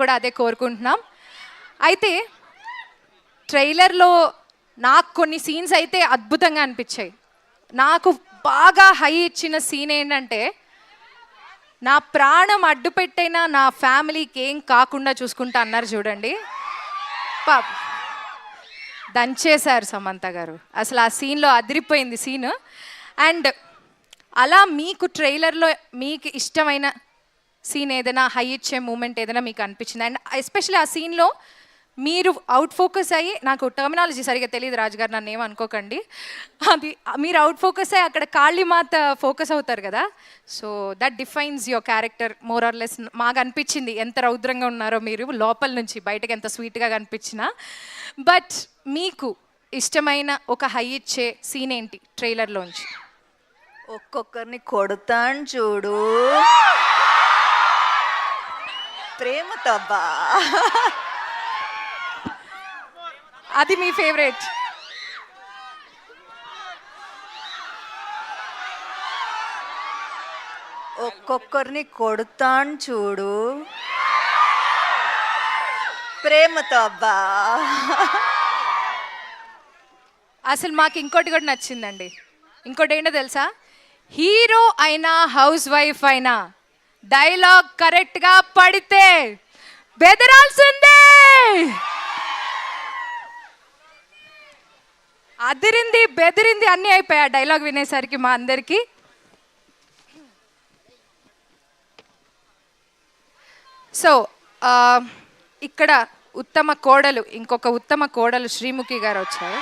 కూడా అదే కోరుకుంటున్నాం. అయితే ట్రైలర్లో నాకు కొన్ని సీన్స్ అయితే అద్భుతంగా అనిపించాయి. నాకు బాగా హై ఇచ్చిన సీన్ ఏంటంటే, నా ప్రాణం అడ్డు పెట్టైనా నా ఫ్యామిలీకి ఏం కాకుండా చూసుకుంటా అన్నారు చూడండి. దంచేశారు సమంత గారు. అసలు ఆ సీన్లో అదిరిపోయింది సీన్. అండ్ అలా మీకు ట్రైలర్లో మీకు ఇష్టమైన సీన్ ఏదైనా, హై ఇచ్చే మూమెంట్ ఏదైనా మీకు అనిపించింది? అండ్ ఎస్పెషల్లీ ఆ సీన్లో మీరు అవుట్ ఫోకస్ అయ్యి, నాకు టర్మినాలజీ సరిగ్గా తెలియదు రాజుగారు, నన్ను ఏమనుకోకండి, అది మీరు అవుట్ ఫోకస్ అయ్యి అక్కడ కాళీమాత ఫోకస్ అవుతారు కదా, so that defines your character more or less. మాకు అనిపించింది ఎంత రౌద్రంగా ఉన్నారో మీరు, లోపల నుంచి బయటకు ఎంత స్వీట్గా కనిపించినా. బట్ మీకు ఇష్టమైన ఒక హై ఇచ్చే సీన్ ఏంటి ట్రైలర్లోంచి? ఒక్కొక్కరిని కొడతాను చూడు, ప్రేమతో అబ్బా, అది మీ ఫేవరెట్? ఒక్కొక్కరిని కొడతాను చూడు, ప్రేమతో అబ్బా. అసలు మాకు ఇంకోటి కూడా నచ్చిందండి. ఇంకోటి ఏంటో తెలుసా? హీరో అయినా హౌస్ వైఫ్ అయినా డైలాగ్ కరెక్ట్గా పడితే బెదరాల్సిందే. అదిరింది, బెదిరింది, అన్నీ అయిపోయాయి డైలాగ్ వినేసరికి మా అందరికీ. సో ఇక్కడ ఉత్తమ కోడలు, ఇంకొక ఉత్తమ కోడలు శ్రీముఖి గారు వచ్చారు.